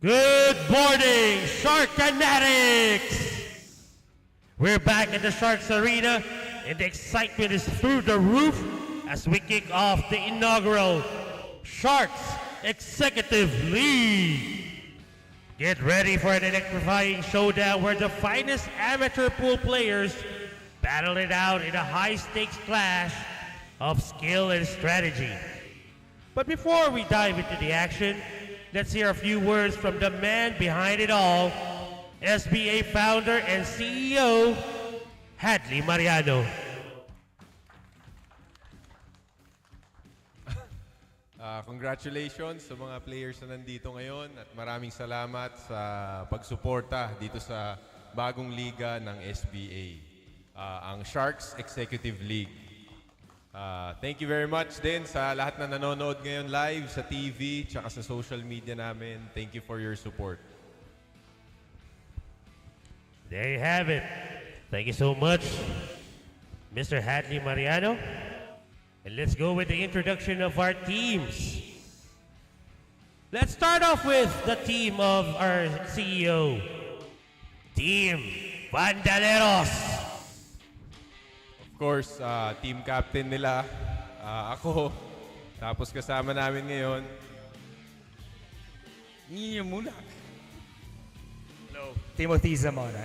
Good morning, Shark Fanatics! We're back at the Sharks Arena, and the excitement is through the roof as we kick off the inaugural Sharks Executive League. Get ready for an electrifying showdown where the finest amateur pool players battle it out in a high-stakes clash of skill and strategy. But before we dive into the action, let's hear a few words from the man behind it all, SBA founder and CEO, Hadley Mariano. Congratulations sa mga players na nandito ngayon at maraming salamat sa pagsuporta dito sa bagong liga ng SBA, ang Sharks Executive League. Thank you very much din sa lahat na nanonood ngayon live sa TV tsaka sa social media namin. Thank you for your support. There you have it. Thank you so much, Mr. Hadley Mariano. And let's go with the introduction of our teams. Let's start off with the team of our CEO, Team Vandaleros. Of course, team captain nila, ako. Tapos kasama namin ngayon. Niyo muna. Hello, Timothy Zamora.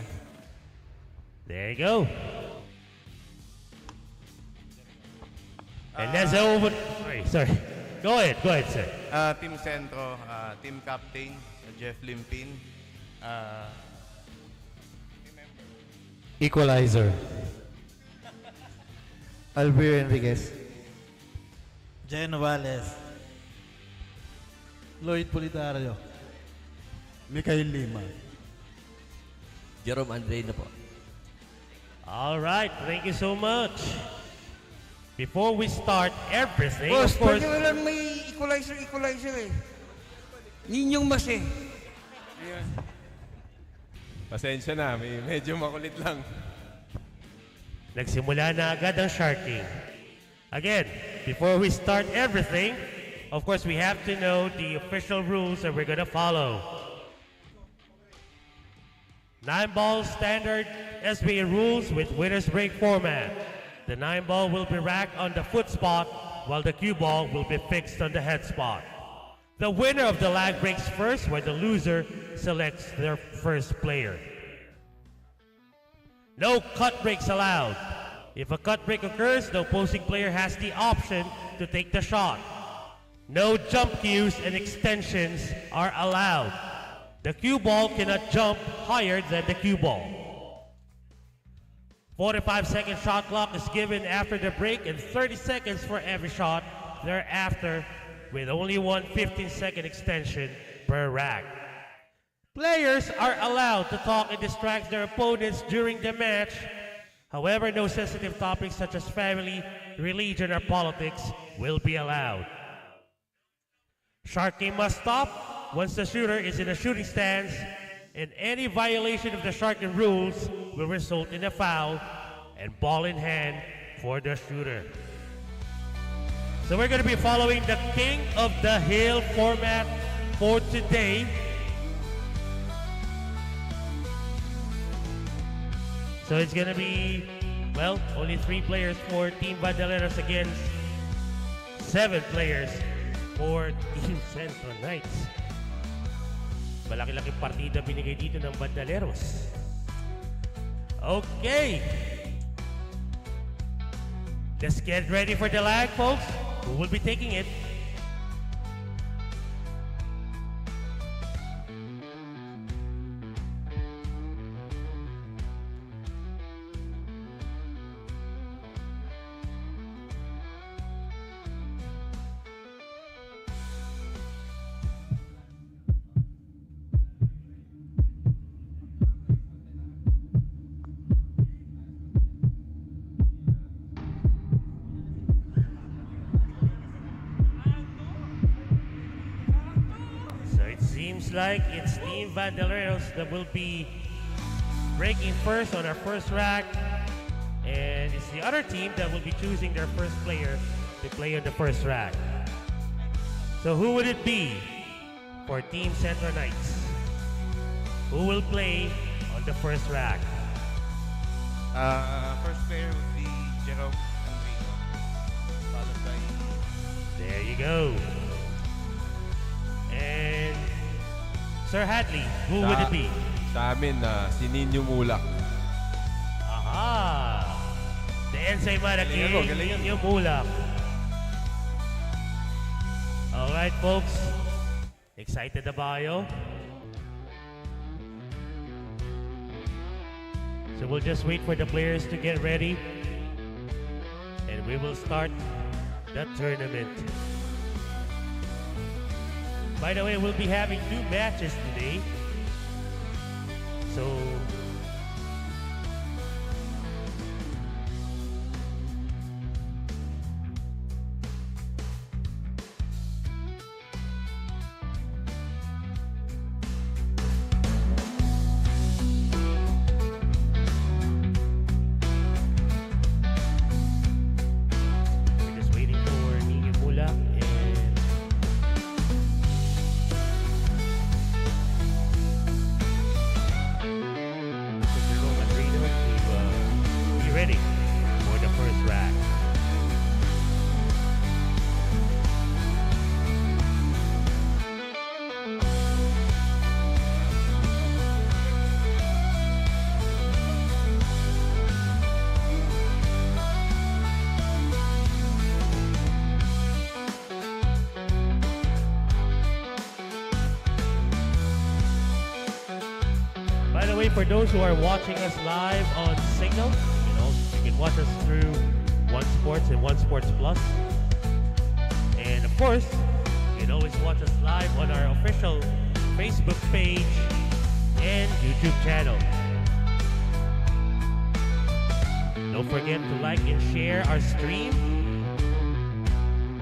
There you go. And let's over. Sorry. Go ahead, sir. Team Centro, team captain, Jeff Limpin. Equalizer. Albert Enriquez. Jen Novales. Lloyd Politario. Mikael Lima. Jerome Andre na po. All right, thank you so much. Before we start everything, Boss, of course, pwede lang may equalizer eh. Ninyong mas eh. Pasensya na, medyo makulit lang. nagsimula na agad ang sharking. Again, before we start everything, of course, we have to know the official rules that we're gonna follow. 9-ball standard SBA rules with winner's break format. The 9-ball will be racked on the foot spot while the cue ball will be fixed on the head spot. The winner of the lag breaks first, where the loser selects their first player. No cut breaks allowed. If a cut break occurs, the opposing player has the option to take the shot. No jump cues and extensions are allowed. The cue ball cannot jump higher than the cue ball. 45-second shot clock is given after the break and 30 seconds for every shot thereafter, with only one 15-second extension per rack. Players are allowed to talk and distract their opponents during the match. However, no sensitive topics such as family, religion, or politics will be allowed. Sharking must stop once the shooter is in a shooting stance, and any violation of the sharking rules will result in a foul and ball in hand for the shooter. So we're going to be following the King of the Hill format for today. So it's going to be, well, only 3 players for Team Vandaleros against 7 players for Team Centro Knights. Malaki-laki partida binigay dito ng Vandaleros. Okay. Let's get ready for the lag, folks. Who will be taking it? Seems like it's Team Vandaleros that will be breaking first on our first rack, and it's the other team that will be choosing their first player to play on the first rack. So who would it be for Team Centro Knights? Who will play on the first rack? First player would be Jerome Enrico, followed by There you go. And Sir Hadley, who would it be? Sa amin, si Ninyo Mulak. Aha! The Ensaymada Galing ako, King, galing yan. Ninyo Mulak. Alright, folks. Excited na ba kayo? So we'll just wait for the players to get ready. And we will start the tournament. By the way, we'll be having 2 matches today. So we're just waiting for Ninyo Mulak and Jerome Enrico to be ready for the first rack. By the way, for those who are watching us live on Signal, you can watch us through One Sports and One Sports Plus. And of course, you can always watch us live on our official Facebook page and YouTube channel. Don't forget to like and share our stream,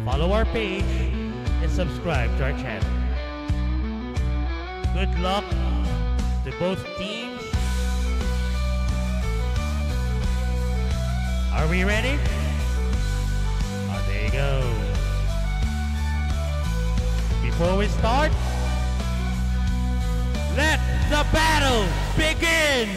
follow our page, and subscribe to our channel. Good luck to both teams. Are we ready? Oh, there you go. Before we start, let the battle begin!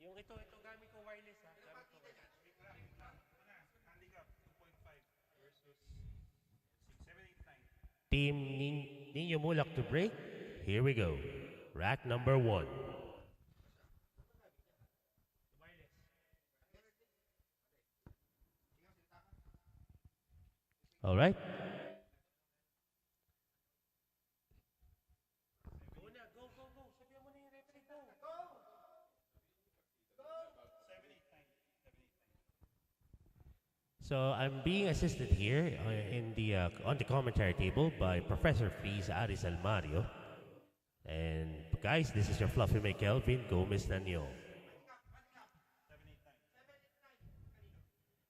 Yung ito gamit ko wireless ha. Team Ninyo Mulak to break. Here we go. Rack number 1. All right. So I'm being assisted here in the on the commentary table by Professor Freeze Aris Almario. And guys, this is your fluffy mate Kelvin Gomez Nanyo.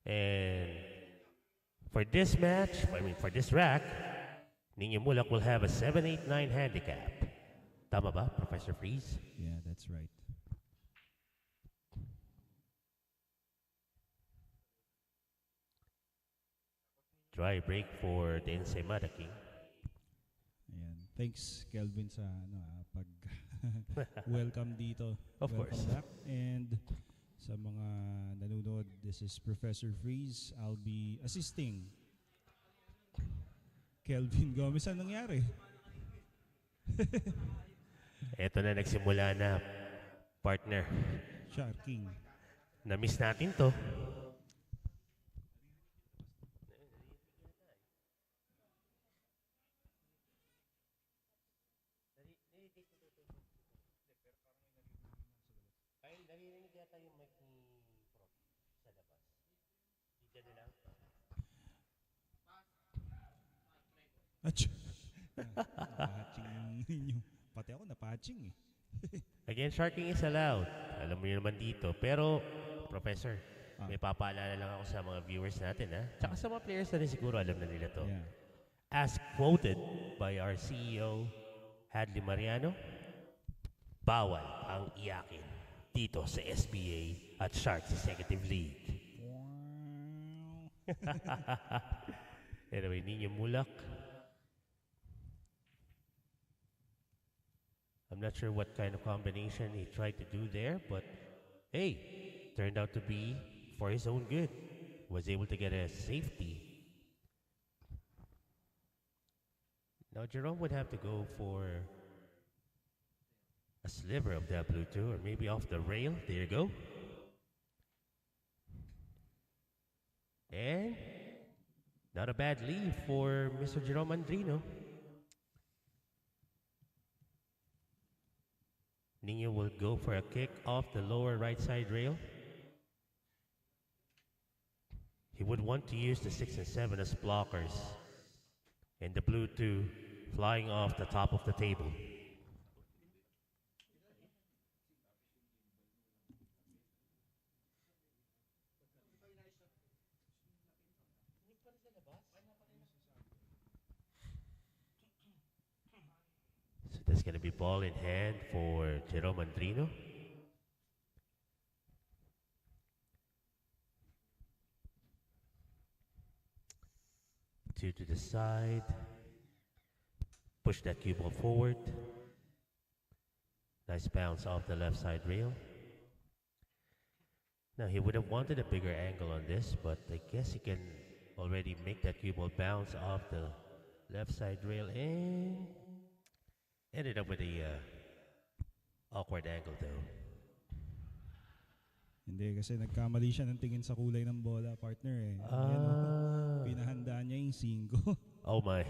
And for this match, for this rack, Ninyo Mulak will have a 7-8-9 handicap. Tama ba, Professor Freeze? Yeah, that's right. Dry break for the Ensaymada King. Ayan. Thanks, Kelvin, sa pag welcome dito. Of welcome course. back. And sa mga nanonood, this is Professor Freeze. I'll be assisting Kelvin Gomez. Anong nangyari? Eto na, nagsimula na, partner. Sharking. Na-miss natin to. Ay, naririnig yata yung mic ni Prof sa labas. Dito na lang. Patching ninyo. Pati ako napatching eh. Again, sharking is allowed. Alam mo yun naman dito. Pero, Professor, may papaalala lang ako sa mga viewers natin, ha? Tsaka sa mga players na rin siguro alam na nila to. Yeah. As quoted by our CEO, Hadley Mariano, bawal ang iyakin dito sa SBA at Sharks Executive League. Anyway, Nino Mulak. I'm not sure what kind of combination he tried to do there, but hey, turned out to be for his own good. Was able to get a safety. Now Jerome would have to go for a sliver of that blue too, or maybe off the rail. There you go. And not a bad lead for Mr. Jerome Andrino. Nino will go for a kick off the lower right side rail. He would want to use the 6 and 7 as blockers. And the blue 2 flying off the top of the table. So that's going to be ball in hand for Jerome Andrino. Two to the side. Push that cue ball forward. Nice bounce off the left side rail. Now he would have wanted a bigger angle on this, but I guess he can already make that cue ball bounce off the left side rail and ended up with a awkward angle though. Hindi, kasi nagkamali siya ng tingin sa kulay ng bola, partner eh. Pinahandaan niya yung 5. Oh my.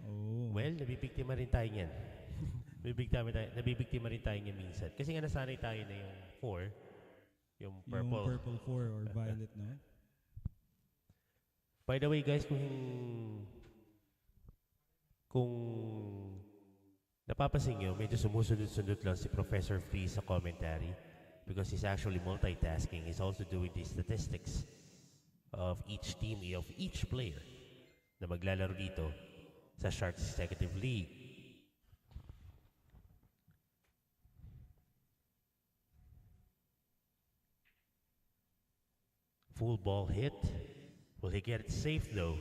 Oh. Well, nabibiktima rin tayo niyan. Nabibiktima rin tayo niyan minsan. Kasi nga nasanay tayo na yung 4, yung purple. Yung purple 4 or violet, no? By the way, guys, kung napapansin nyo, medyo sumusunod-sunod lang si Professor Free sa commentary because he's actually multitasking. He's also doing the statistics of each team, of each player na maglalaro dito sa Sharks Executive League. Full ball hit. Will he get it safe though?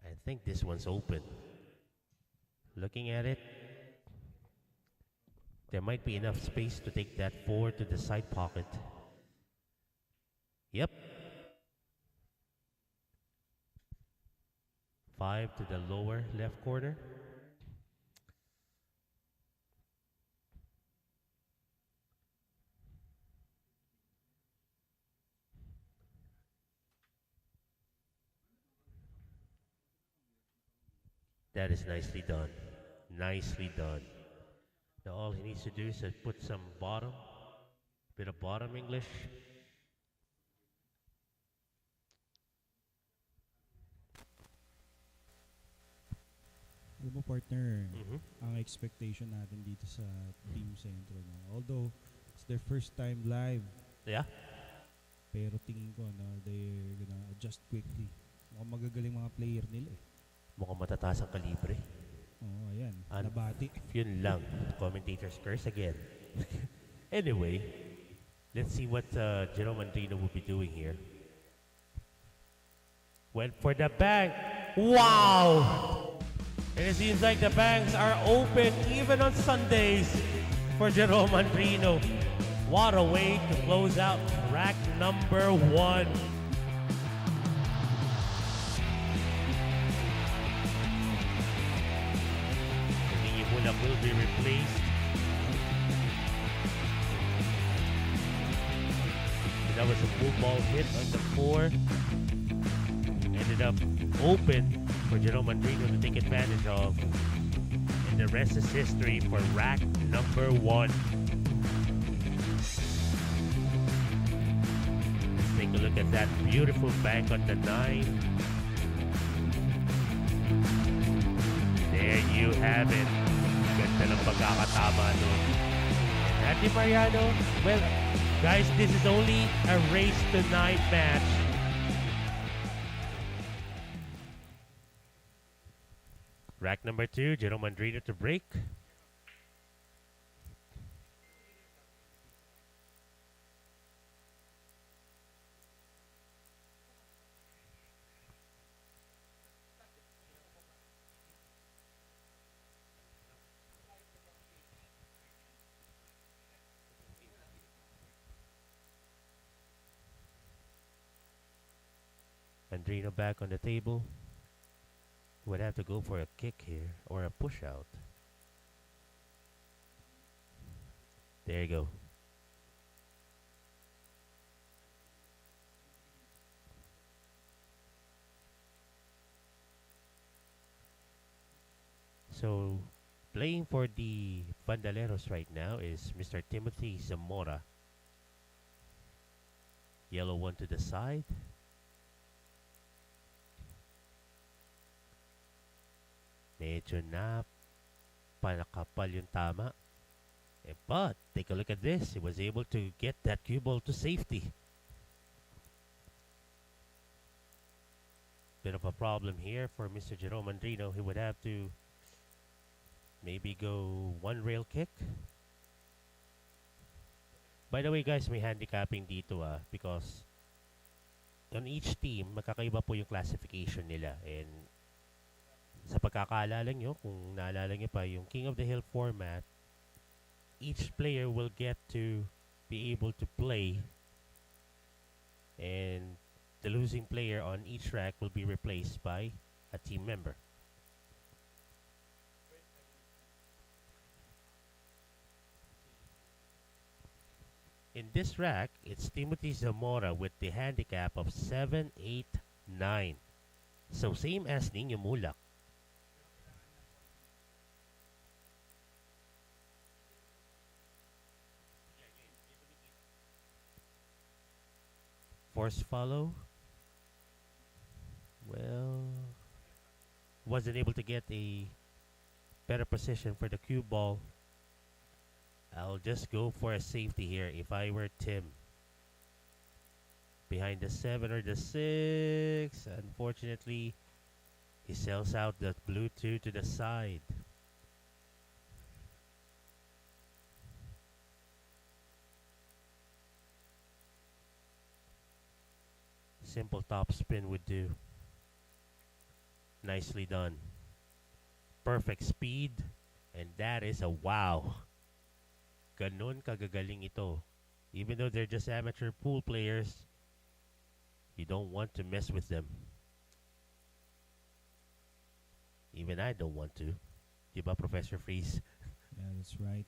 I think this one's open. Looking at it, there might be enough space to take that 4 to the side pocket. Yep. 5 to the lower left corner. That is nicely done. Nicely done. Now all he needs to do is put some bottom, bit of bottom English. Alam mo, partner, ang expectation natin dito sa Team Centro, no? Although it's their first time live, Yeah. pero tingin ko na they're gonna adjust quickly. Mukhang magagaling mga player nila eh. Mukhang matataas ang kalibre. Oo, ayan. An- Nabati. Yun lang. Commentators curse again. Anyway, let's see what Jerome Andrino will be doing here. Went for the bank. Wow! And it seems like the banks are open even on Sundays for Jerome Andrino. What a way to close out rack number 1. Will be replaced. So that was a full ball hit on the 4. Ended up open for Jerome Andrino to take advantage of. And the rest is history for rack number 1. Let's take a look at that beautiful bank on the 9. There you have it. Ganda ng pagkakatama nun. Andy Mariano, well, guys, this is only a race to 9 match. Rack number 2, Jerome Andrino to break. Andrino back on the table. Would have to go for a kick here or a push out. There you go. So, playing for the Vandaleros right now is Mr. Timothy Zamora. Yellow one to the side. Medyo na panakapal yung tama. But, take a look at this. He was able to get that cue ball to safety. Bit of a problem here for Mr. Jerome Andrino. He would have to maybe go one rail kick. By the way guys, may handicapping dito because on each team, magkakaiba po yung classification nila. And sa pagkakaalala nyo, kung naalala nyo pa, yung King of the Hill format, each player will get to be able to play, and the losing player on each rack will be replaced by a team member. In this rack, it's Timothy Zamora with the handicap of 7, 8, 9. So same as Ninyo Mulak. Force follow. Well, wasn't able to get a better position for the cue ball. I'll just go for a safety here if I were Tim. Behind the 7 or the 6. Unfortunately, he sells out the blue 2 to the side. Simple top spin would do. Nicely done. Perfect speed. And that is a wow. Ganon kagagaling ito. Even though they're just amateur pool players, you don't want to mess with them. Even I don't want to. Diba, Professor Freeze? Yeah, that's right.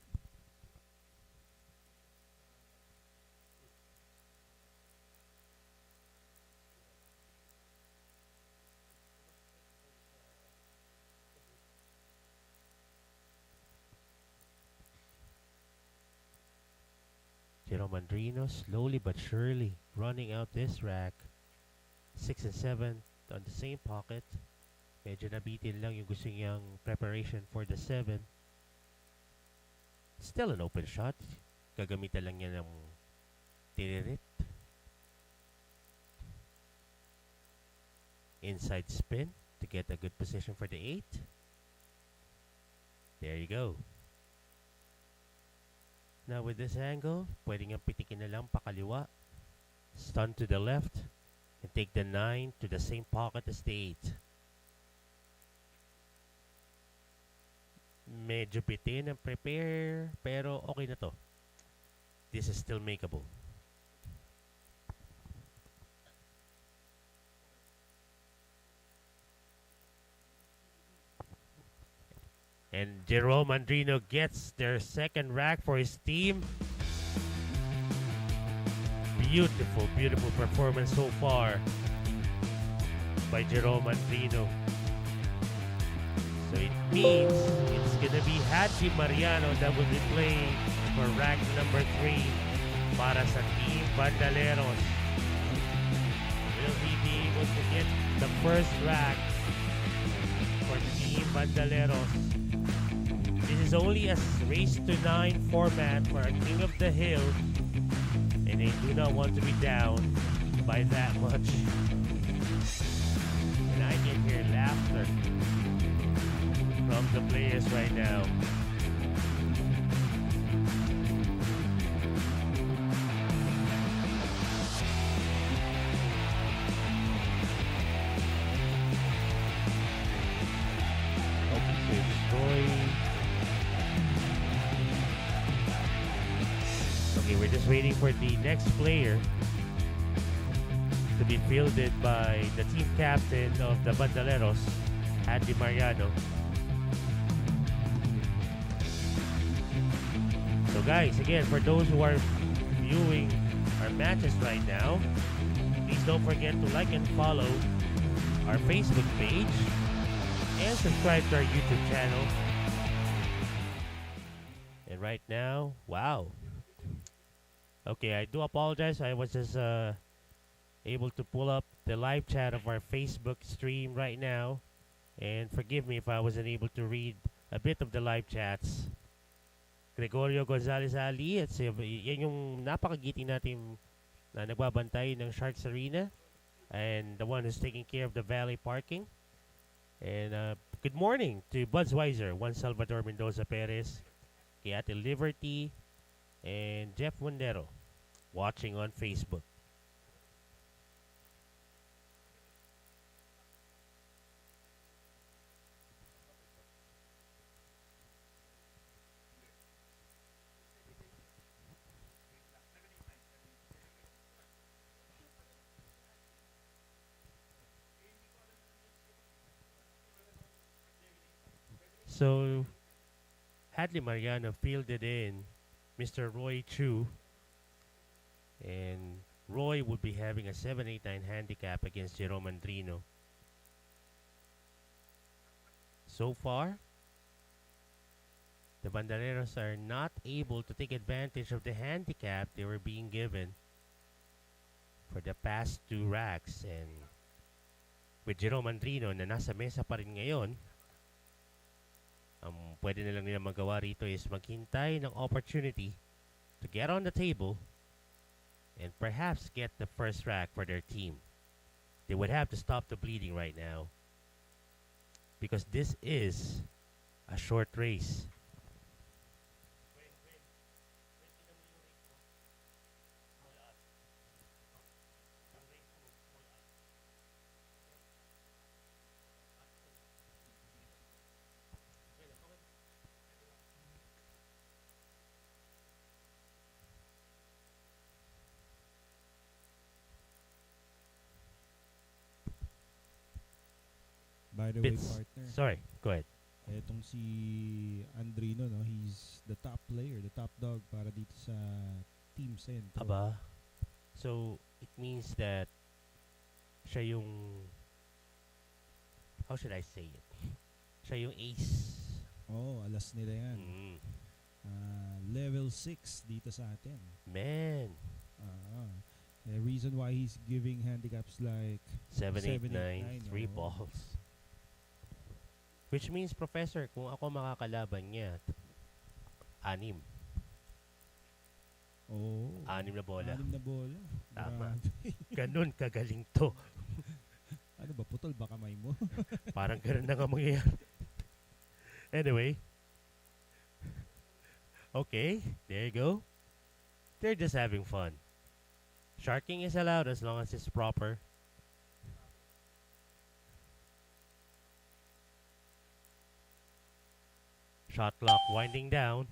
Jerome Andrino slowly but surely running out this rack. 6 and 7 on the same pocket. Medyo nabitin lang yung gusto niyang preparation for the 7. Still an open shot. Gagamitan lang niya ng tiririt. Inside spin to get a good position for the 8. There you go. Now with this angle, pwede niyang pitikin na lang pakaliwa. Stun to the left. And take the 9 to the same pocket as the 8. Medyo bitin ang prepare, pero okay na to. This is still makeable. And Jerome Andrino gets their second rack for his team. Beautiful, beautiful performance so far by Jerome Andrino. So it means it's gonna be Hachi Mariano that will be playing for rack number 3 para sa Team Vandaleros. Will he be able to get the first rack for Team Vandaleros? This is only a race to 9 format for a King of the Hill, and they do not want to be down by that much. And I can hear laughter from the players right now. Open to destroy. Okay, we're just waiting for the next player to be fielded by the team captain of the Vandaleros, Andy Mariano. So guys, again, for those who are viewing our matches right now, please don't forget to like and follow our Facebook page and subscribe to our YouTube channel. And right now, wow. Okay, I do apologize. I was just able to pull up the live chat of our Facebook stream right now. And forgive me if I wasn't able to read a bit of the live chats. Gregorio Gonzalez Ali, at yan yung napakagiting natin na nagbabantay ng Sharks Arena. And the one who's taking care of the valet parking. And good morning to Budsweiser, Juan Salvador Mendoza Perez, kay Ate Liberty, and Jeff Mondero watching on Facebook. So, Hadley Mariano fielded in Mr. Roy Chu, and Roy would be having a 7-8-9 handicap against Jerome Andrino. So far, the Vandaleros are not able to take advantage of the handicap they were being given for the past 2 racks, and with Jerome Andrino na nasa mesa pa rin ngayon, ang pwede nilang nila magawa rito is maghintay ng opportunity to get on the table and perhaps get the first rack for their team. They would have to stop the bleeding right now because this is a short race. By the way, partner, Sorry, go ahead. etong si Andrino, no, he's the top player, the top dog para dito sa Team Centro. Aba. So, it means that siya yung, how should I say it? Siya yung ace. Oh, alas nila yan. Mm. Level 6 dito sa atin. Man. The reason why he's giving handicaps like 7, 8, 9, 3 oh. balls. Which means, Professor, kung ako makakalaban niya, 6. Oh. 6 na bola. 6 na bola. Tama. Grabe. Ganun kagaling to. Ano ba, putol ba kamay mo? Parang ganun na nga mangyayari. Anyway. Okay, there you go. They're just having fun. Sharking is allowed as long as it's proper. Shot clock winding down.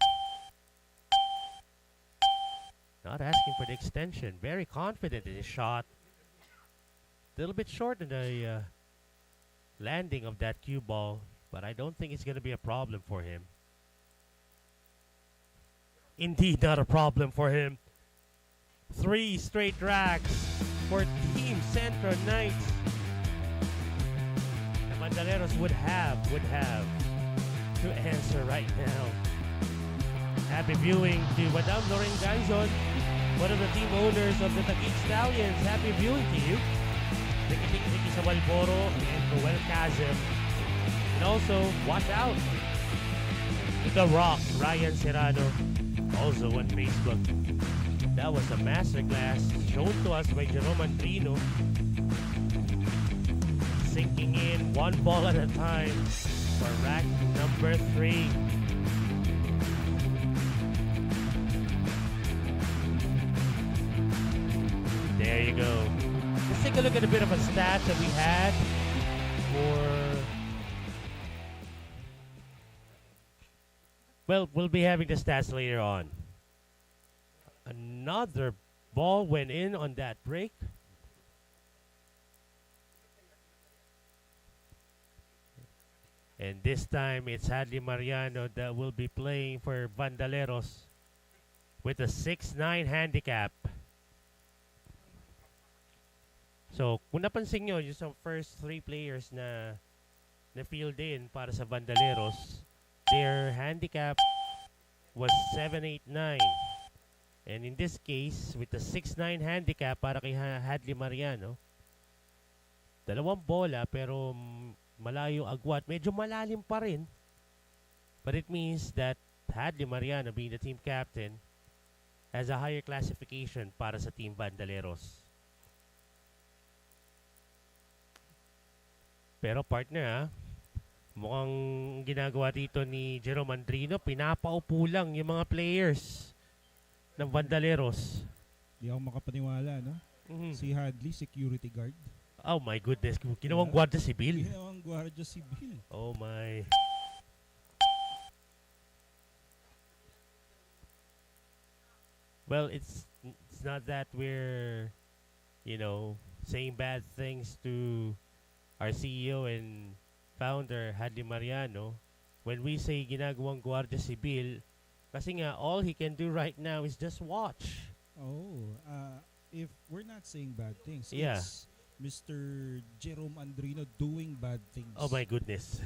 Not asking for the extension. Very confident in his shot. A little bit short in the landing of that cue ball, but I don't think it's going to be a problem for him. Indeed, not a problem for him. 3 straight racks for Team Centro Knights. The Vandaleros would have to answer right now. Happy viewing to Madame Lorraine Gaizon, one of the team owners of the Taguig Stallions. Happy viewing to you. Ricky sa Walboro and Joel Kazem. And also, watch out to The Rock, Ryan Serrano, also on Facebook. That was a masterclass shown to us by Jerome Andrino. Sinking in 1 ball at a time for rack number 3. There you go. Let's take a look at a bit of a stat that we had for... Well, we'll be having the stats later on. Another ball went in on that break. And this time, it's Hadley Mariano that will be playing for Vandaleros with a 6'9 handicap. So, kung napansin nyo, yung sa first 3 players na field in para sa Vandaleros, their handicap was 7'8'9". And in this case, with the 6'9 handicap para kay Hadley Mariano, 2 bola pero malayo agwat. Medyo malalim pa rin. But it means that Hadley Mariano, being the team captain, has a higher classification para sa Team Vandaleros. Pero partner mukhang ginagawa dito ni Jerome Andrino, pinapaupo lang yung mga players ng Vandaleros. Di ako makapaniwala, no? Si Hadley, security guard. Oh my goodness, ginawang Guardia Civil. Ginawang Guardia Civil. Oh my. Well, it's not that we're, saying bad things to our CEO and founder, Hadley Mariano. When we say ginagawang Guardia Civil, kasi nga, all he can do right now is just watch. Oh, if we're not saying bad things, Yeah. it's Mr. Jerome Andrino doing bad things. Oh my goodness.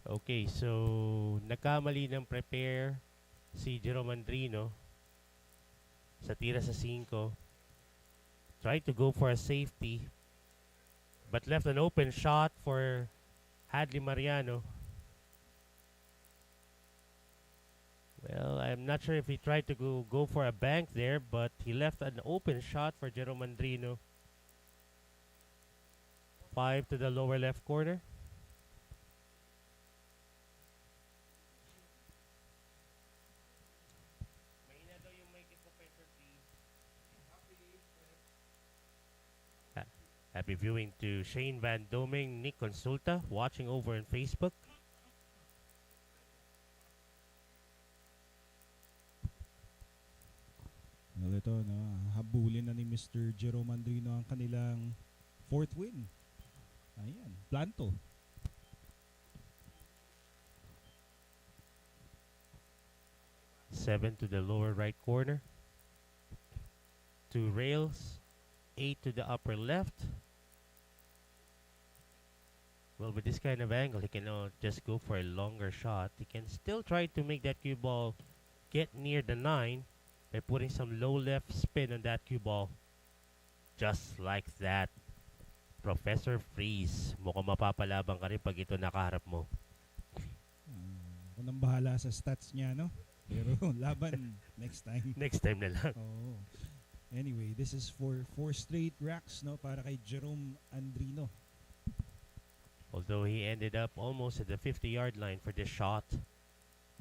Okay, so nagkamali ng prepare si Jerome Andrino sa tira sa 5. Tried to go for a safety but left an open shot for Hadley Mariano. Well, I'm not sure if he tried to go for a bank there, but he left an open shot for Jerome Andrino. 5 to the lower left corner. Happy viewing to Shane Van Doming, Nick Consulta, watching over on Facebook. Well, ito, habulin na ni Mr. Jerome Andrino ang kanilang 4th win. Ayan, planto. Seven to the lower right corner. 2 rails. 8 to the upper left. Well, with this kind of angle, he can just go for a longer shot. He can still try to make that cue ball get near the 9 by putting some low left spin on that cue ball. Just like that. Professor Freeze, mukhang mapapalabang ka rin pag ito nakaharap mo. Ako nang bahala sa stats niya, no? Pero laban next time. Next time na lang. Oh. Anyway, this is for 4 straight racks, no, para kay Jerome Andrino. Although he ended up almost at the 50-yard line for this shot.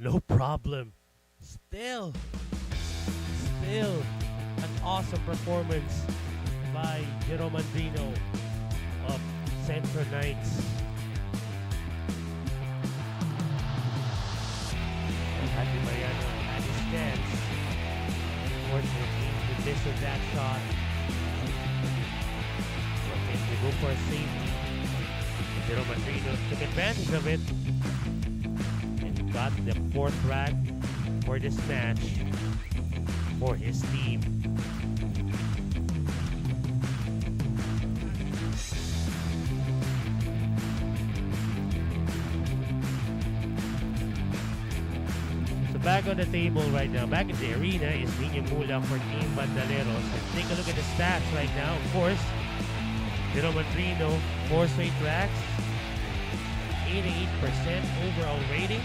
No problem. Still an awesome performance by Jerome Andrino of Centro Knights. Hadley Mariano at his stance. Unfortunately, he missed with that shot. Looking to go for a safety. Jerome Andrino took advantage of it and got the 4th rack for this match for his team. So back on the table right now, back in the arena is Nino Mula for Team Vandaleros. And take a look at the stats right now. Of course, Jerome Andrino, 4 straight racks, 88% overall rating.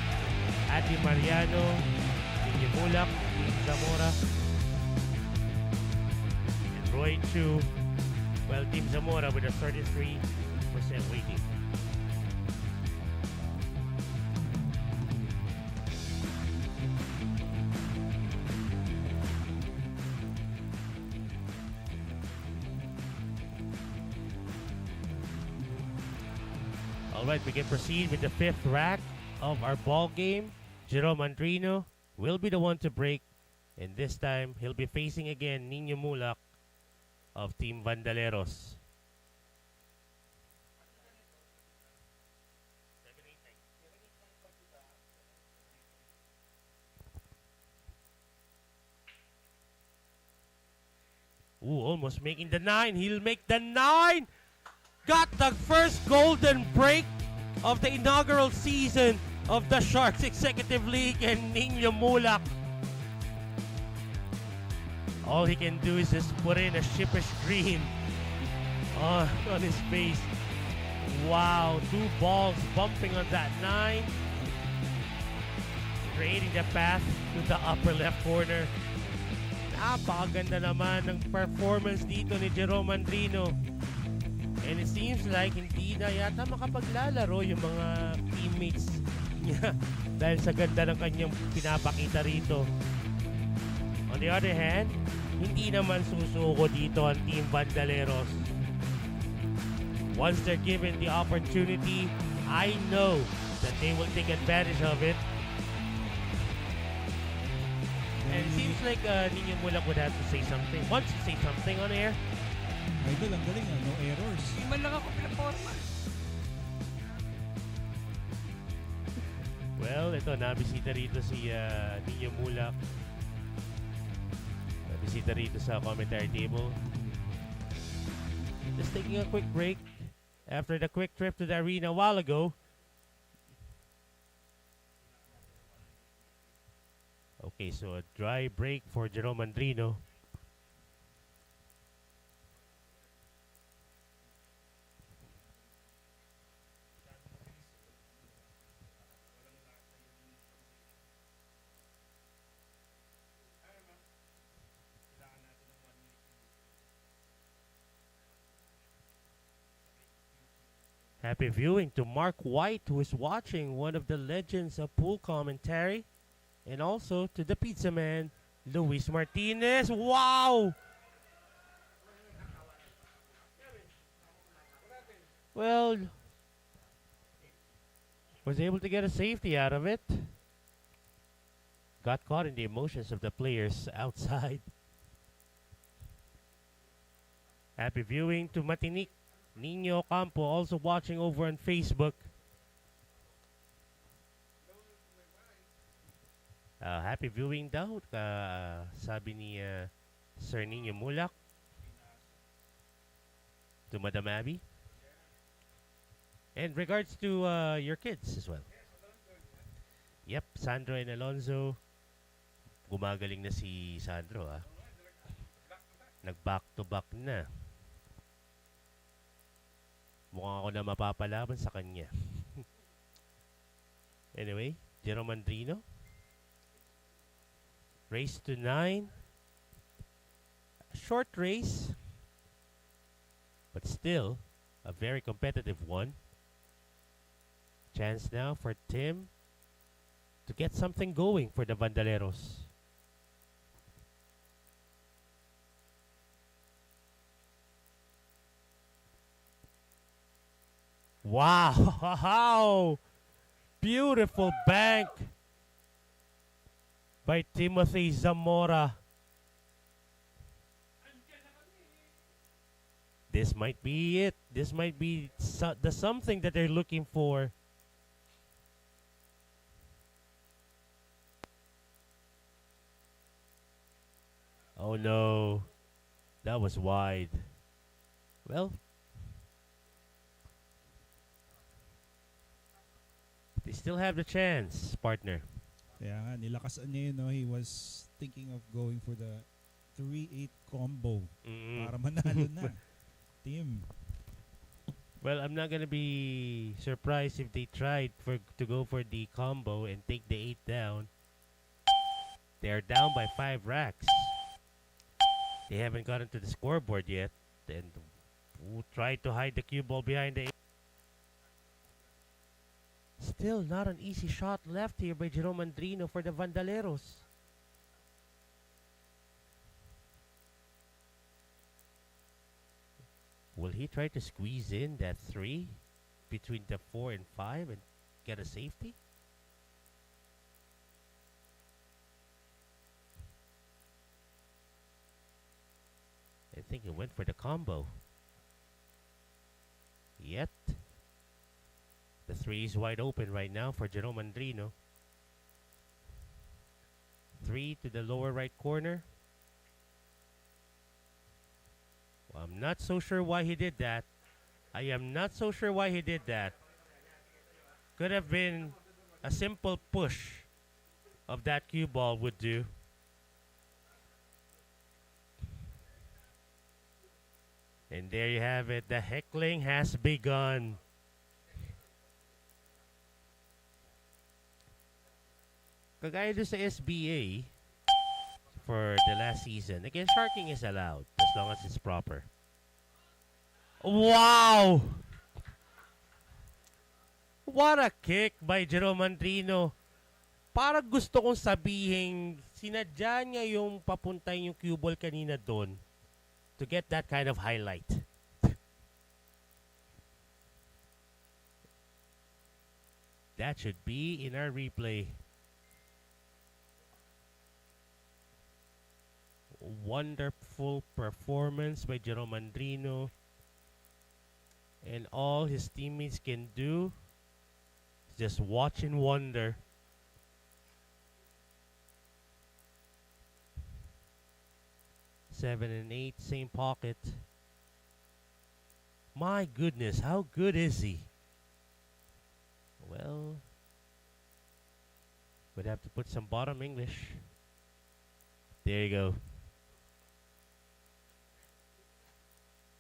Hadley Mariano, Nino Mula, Team Zamora, and Roy Chu, well, Team Zamora with a 33% weighting. Alright, we can proceed with the 5th rack of our ball game. Jerome Andrino will be the one to break And this time, he'll be facing again Nino Mulak of Team Vandaleros. Ooh, almost making the 9. He'll make the 9. Got the first golden break of the inaugural season of the Sharks Executive League, and Nino Mulak. All he can do is just put in a shipper's grin on his face. Wow, 2 balls bumping on that 9. Creating the path to the upper left corner. Napakaganda naman ng performance dito ni Jerome Andrino. And it seems like hindi na yata makapaglalaro yung mga teammates niya dahil sa ganda ng kanyang pinapakita rito. On the other hand, hindi naman susuko dito ang Team Vandaleros. Once they're given the opportunity, I know that they will take advantage of it. And it seems like Nino Mulak would have to say something. Wants to say something on air. Idol, ang galing, no errors. Hindi man lang ako pinaporma. Well, ito, nabisita rito si Nino Mulak. Nabisita rito sa commentary table. Just taking a quick break after the quick trip to the arena a while ago. Okay, so a dry break for Jerome Andrino. Happy viewing to Mark White, who is watching, one of the legends of pool commentary. And also to the pizza man, Luis Martinez. Wow! Well, was able to get a safety out of it. Got caught in the emotions of the players outside. Happy viewing to Matinique. Nino Campo also watching over on Facebook. Happy viewing daw, sabi ni Sir Nino Mulak to Madam Abby. And regards to your kids as well. Yep, Sandro and Alonzo. Gumagaling na si Sandro, ah. Nag-back to back na. Mukhang ako na mapapalaban sa kanya. Anyway, Jerome Andrino. Race to 9. A short race, but still a very competitive one. Chance now for Tim to get something going for the Vandaleros. Wow! Beautiful bank by Timothy Zamora. This might be it. This might be the something that they're looking for. Oh no. That was wide. Well, they still have the chance, partner. Kaya nga, nilakasan niya yun, no? He was thinking of going for the 3-8 combo para manalo na. Team. Well, I'm not gonna be surprised if they tried to go for the combo and take the 8 down. They're down by 5 racks. They haven't gotten to the scoreboard yet. And tried to hide the cue ball behind the 8. Still not an easy shot left here by Jerome Andrino for the Vandaleros. Will he try to squeeze in that 3 between the 4 and 5 and get a safety? think he went for the combo. Yet, the three is wide open right now for Jerome Andrino. Three to the lower right corner. Well, I'm not so sure why he did that. I am not so sure why he did that. Could have been a simple push of that cue ball would do. And there you have it. The heckling has begun. Kagaya doon sa SBA for the last season, again, sharking is allowed as long as it's proper. Wow! What a kick by Jerome Andrino. Parang gusto kong sabihin, sinadya niya yung papuntay yung cue ball kanina doon to get that kind of highlight. That should be in our replay. Wonderful performance by Jerome Andrino. And all his teammates can do is just watch and wonder. Seven and eight, same pocket. My goodness, how good is he? Well, would have to put some bottom English. There you go.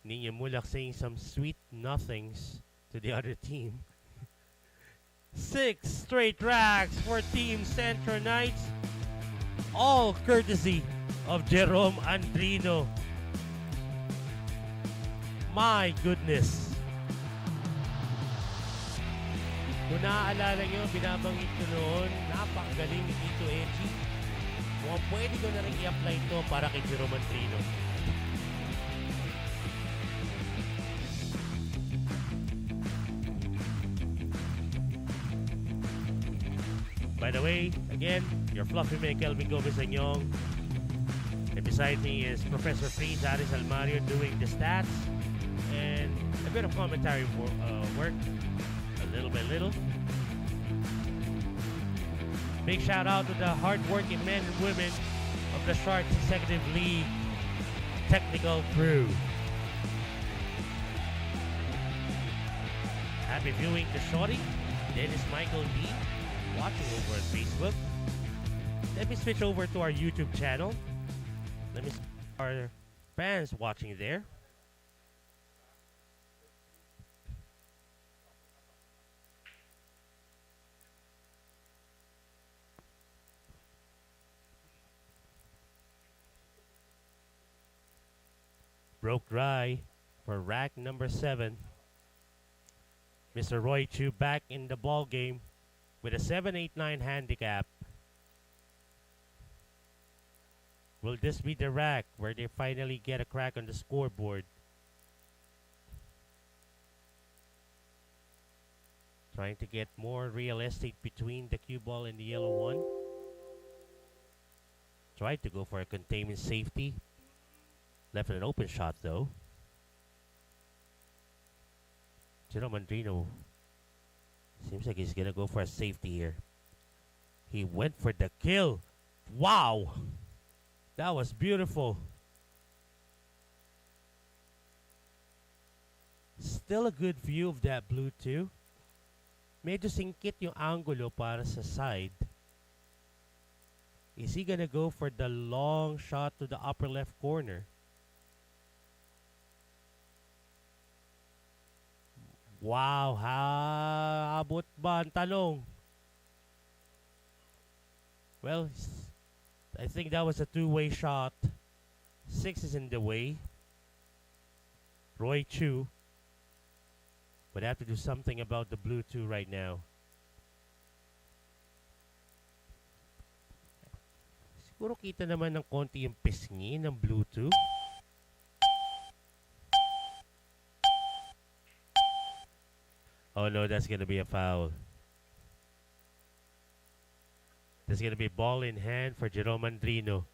Ninya Mulak saying some sweet nothings to the other team. 6 straight racks for Team Centro Knights. All courtesy of Jerome Andrino. My goodness. Kung naaalala nyo, binabanggit ko noon, napakagaling ni Tito Edgy. Mukhang pwede ko na rin i-apply ito para kay Jerome Andrino. By the way, again, your fluffy man Kelvin Gomez-Anyong. And beside me is Professor Freeze Aris Almario doing the stats and a bit of commentary work, a little by little. Big shout out to the hardworking men and women of the Sharks Executive League technical crew. Happy viewing to Shorty, Dennis Michael D, watching over on Facebook. Let me switch over to our YouTube channel. Let me see our fans watching there. Broke dry for rack number 7. Mr. Roy Chu back in the ball game with a 7-8-9 handicap. Will this be the rack where they finally get a crack on the scoreboard? Trying to get more real estate between the cue ball and the yellow one. Tried to go for a containment safety. Left an open shot though. Jerome Andrino seems like he's gonna go for a safety here. He went for the kill. Wow! That was beautiful. Still a good view of that blue too. Medyo singkit yung angulo para sa side. Is he gonna go for the long shot to the upper left corner? Wow, habot ba ang talong? Well, I think that was a two-way shot. 6 is in the way. Roy Chu would have to do something about the blue 2 right now. Siguro kita naman ng konti yung pisngi ng blue 2. Oh no, that's gonna be a foul. There's gonna be ball in hand for Jerome Andrino.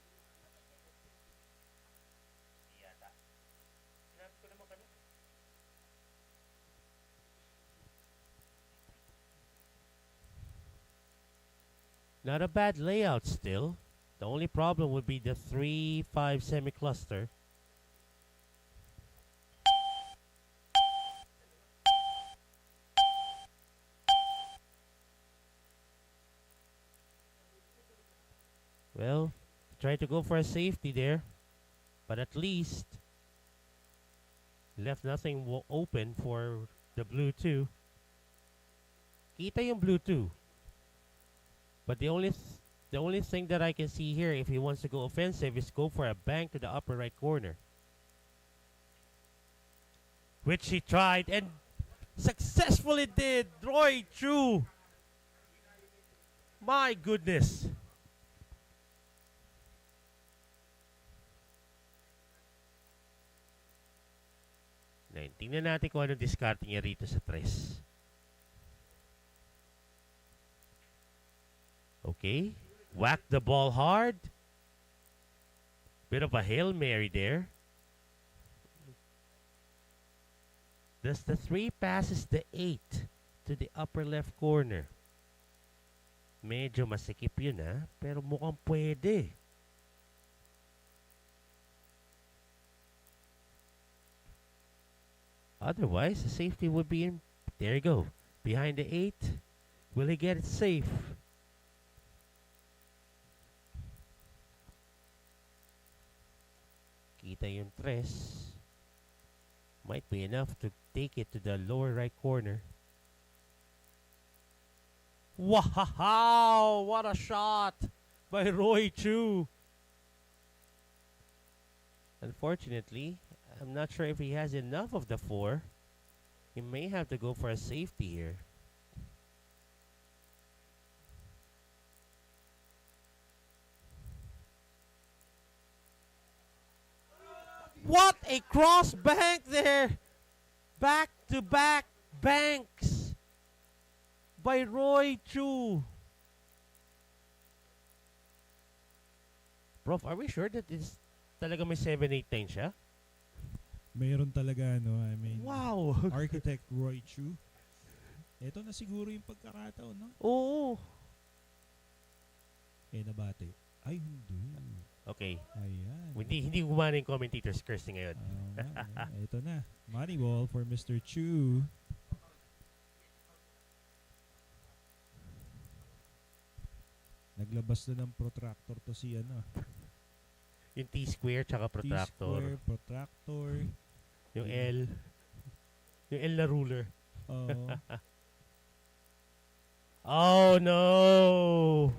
Not a bad layout still. The only problem would be the 3-5 semi-cluster. Well, try to go for a safety there, but at least left nothing open for the blue 2. Kita yung blue 2. But the only thing that I can see here, if he wants to go offensive, is go for a bank to the upper right corner, which he tried and successfully did. Roy Chu. My goodness. Tingnan natin kung anong diskarte niya rito sa 3. Okay. Whack the ball hard. Bit of a Hail Mary there. Does the 3 passes the 8 to the upper left corner? Medyo masikip yun pero mukhang pwede. Otherwise, the safety would be in. There you go. Behind the 8. Will he get it safe? Kita yung 3. Might be enough to take it to the lower right corner. Wow! What a shot by Roy Chu. Unfortunately, I'm not sure if he has enough of the 4. He may have to go for a safety here. What a cross bank there! Back-to-back banks by Roy Chu. Prof, are we sure that it's talaga may 7-8-9 siya? Mayroon talaga, no? I mean, Wow! Architect Roy Chu. Ito na siguro yung pagkakataon, no? Oo. Nabate. Ay, hindi. Okay. Ayan. Hindi gumana yung commentator's curse ngayon. Ito na. Money ball for Mr. Chu. Naglabas na ng protractor to si Yung T-square tsaka protractor. T-square, protractor. Yung L. Yung L na ruler. Oo. Oh no!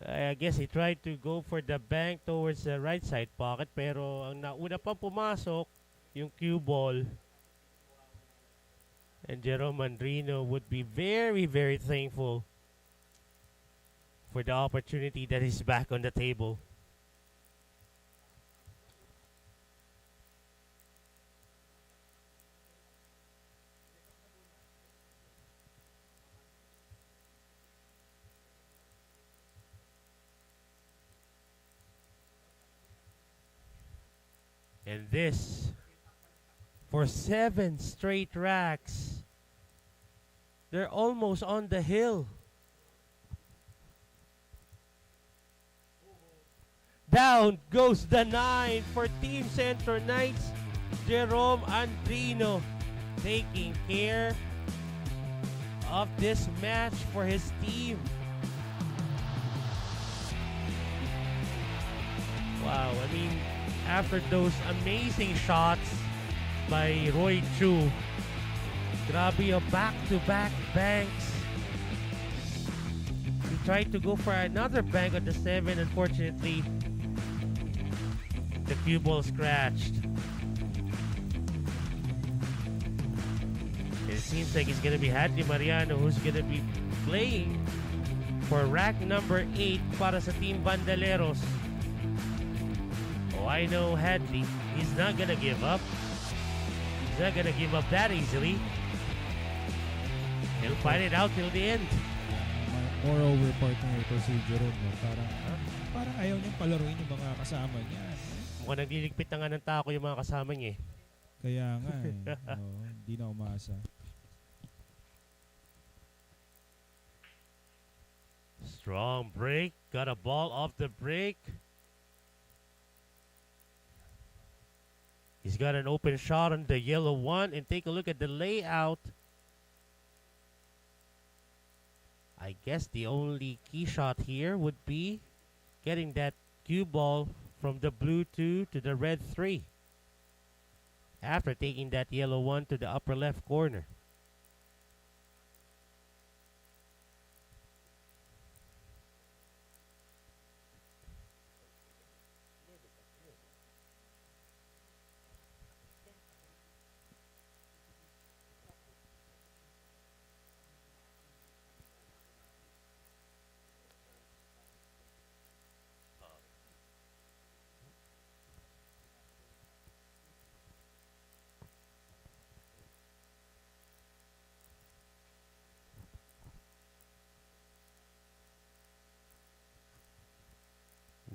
I guess he tried to go for the bank towards the right side pocket, pero ang nauna pang pumasok yung cue ball. And Jerome Andrino would be very, very thankful for the opportunity that is back on the table. And this for 7 straight racks. They're almost on the hill. Down goes the 9 for Team Centro Knights. Jerome Andrino taking care of this match for his team. Wow, I mean, after those amazing shots by Roy Chu, grabe yung back-to-back banks. He tried to go for another bank on the 7. Unfortunately, the cue ball scratched. It seems like it's going to be Hadley Mariano who's going to be playing for rack number 8 para sa Team Vandaleros. Oh, I know Hadley. He's not going to give up. He's not going to give up that easily. He'll fight it out till the end. Moreover, partner ito si Jerome, no? Parang ayaw niyang palaruin yung mga kasama niya. Mukhang nagliligpit na nga ng tako yung mga kasama niya. Kaya nga hindi na umasa. Strong break. Got a ball off the break. He's got an open shot on the yellow one. And take a look at the layout. I guess the only key shot here would be getting that cue ball from the blue 2 to the red 3. After taking that yellow one to the upper left corner.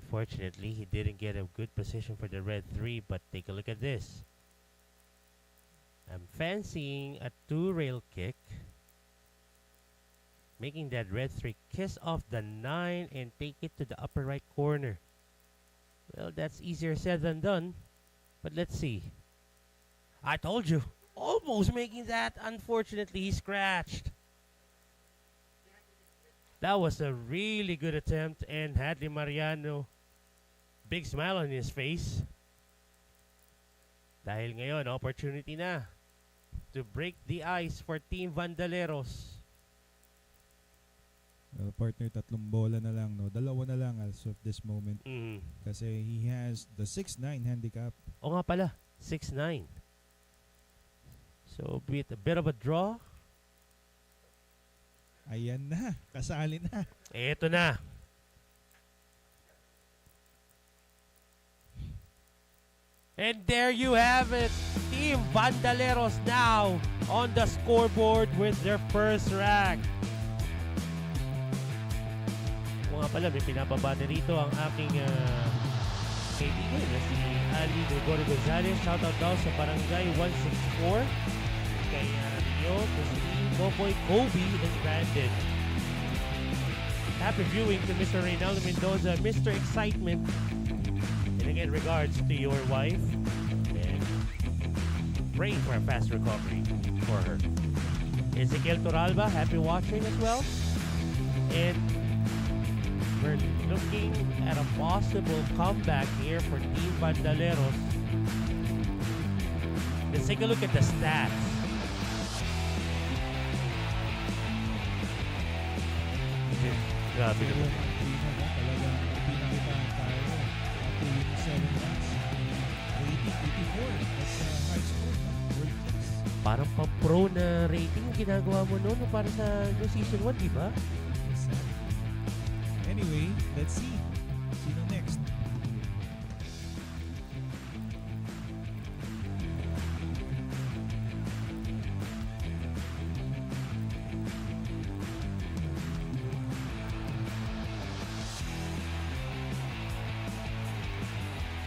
Unfortunately, he didn't get a good position for the red 3, but take a look at this. I'm fancying a 2-rail kick, making that red 3 kiss off the 9 and take it to the upper right corner. Well, that's easier said than done, but let's see. I told you, almost making that. Unfortunately, he scratched. That was a really good attempt, and Hadley Mariano, big smile on his face. Dahil ngayon, opportunity na to break the ice for Team Vandaleros. Well, partner, tatlong bola na lang, no? Dalawa na lang as of this moment. Kasi he has the 6'9" handicap. O nga pala, 6'9". So, be it a bit of a draw. Ayan na, kasali na. Eto na. And there you have it. Team Vandaleros now on the scoreboard with their first rack. Kung nga pala, may pinapabati rito ang aking kaibigan na si Ali Gregorio Gonzalez. Shoutout daw sa Barangay 164. Kay Rio, Christine, Boboy, Kobe, and Brandon. Happy viewing to Mr. Reynaldo Mendoza, Mr. Excitement. And again, regards to your wife. And praying for a fast recovery for her. Ezekiel Toralba, happy watching as well. And we're looking at a possible comeback here for Team Vandaleros. Let's take a look at the stats. Grabe naman. Talagang pinakita tayo. After winning 7 runs. Rating 84. That's a high score. World class. Parang pa-pro na rating yung ginagawa mo noon para sa season 1, di ba? Anyway, let's see. Sino next?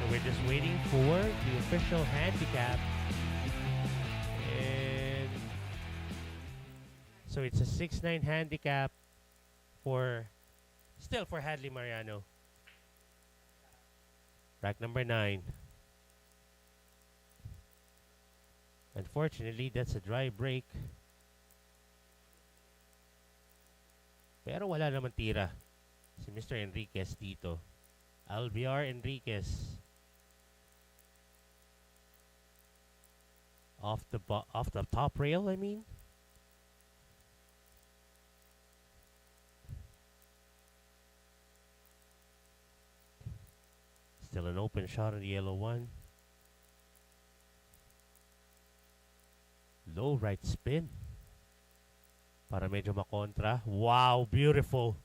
We're just waiting for the official handicap. And so it's a 6'9" handicap still for Hadley Mariano. Rack number 9. Unfortunately, that's a dry break. Pero wala naman tira si Mr. Enriquez dito. Alviar Enriquez. Off the top rail, I mean. Still an open shot on the yellow one. Low right spin. Para medyo makontra. Wow, beautiful.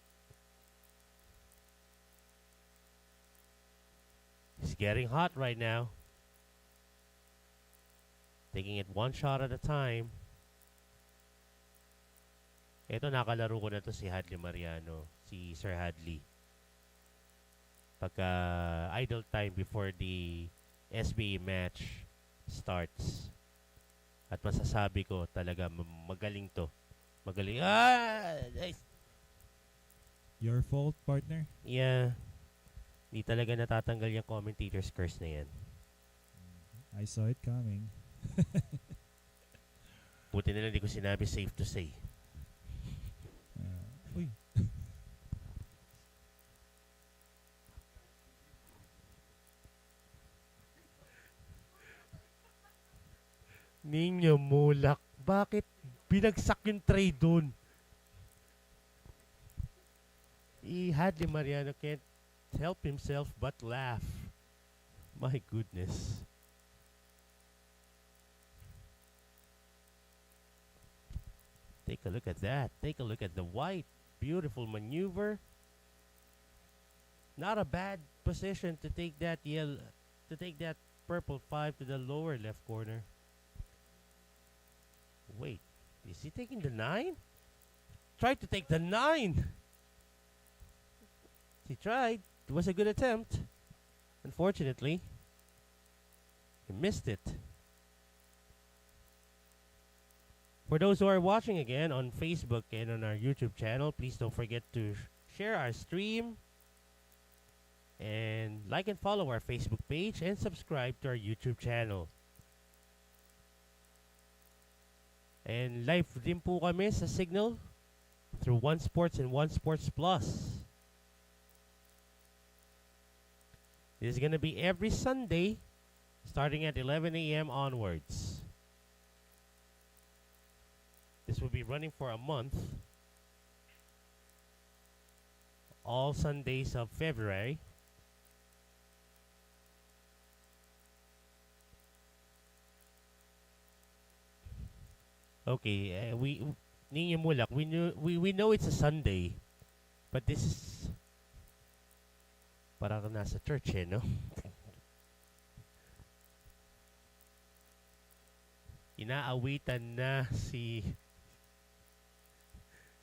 He's getting hot right now. Taking it one shot at a time. Ito, nakalaro ko na to si Hadley Mariano. Si Sir Hadley. Pagka idle time before the SBA match starts. At masasabi ko talaga magaling to. Magaling. Your fault, partner. Yeah. Di talaga natatanggal yung commentator's curse na yan. I saw it coming. Buti na lang di ko sinabi safe to say. Uy. Ninyo mulak. Bakit binagsak yung tray dun? Hadley Mariano can't help himself but laugh. My goodness. Take a look at that. Take a look at the white. Beautiful maneuver. Not a bad position to take that purple 5 to the lower left corner. Wait, is he taking the 9? Tried to take the 9. He tried. It was a good attempt. Unfortunately, he missed it. For those who are watching again on Facebook and on our YouTube channel, please don't forget to share our stream and like and follow our Facebook page and subscribe to our YouTube channel. And live din po kami sa Signal through One Sports and One Sports Plus. This is going to be every Sunday starting at 11 a.m. onwards. This will be running for a month. All Sundays of February. Okay, Ninyo Mulak, we know it's a Sunday, but this is parang nasa church no? Inaawitan na si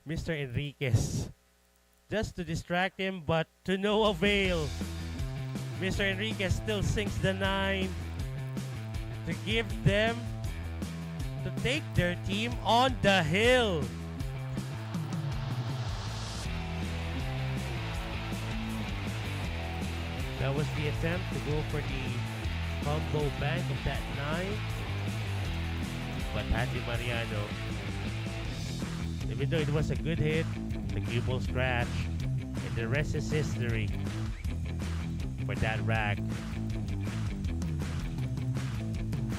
Mr. Enriquez just to distract him, but to no avail. Mr. Enriquez still sinks the 9 to give them to take their team on the hill. That was the attempt to go for the combo bank of that 9. But Hadley Mariano, even though it was a good hit, the cue ball scratch, and the rest is history for that rack.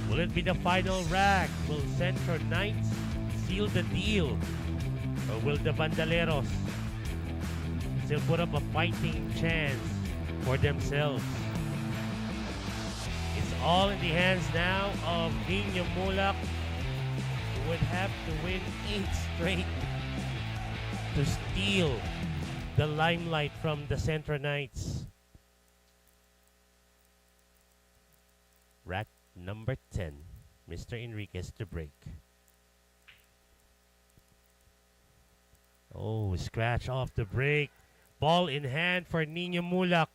Will it be the final rack? Will Centro Knights seal the deal? Or will the Vandaleros still put up a fighting chance for themselves? It's all in the hands now of Ninyo Mulak, who would have to win 8 straight to steal the limelight from the Centro Knights. Rack number 10, Mr. Enriquez to break. Oh, scratch off the break. Ball in hand for Ninyo Mulak.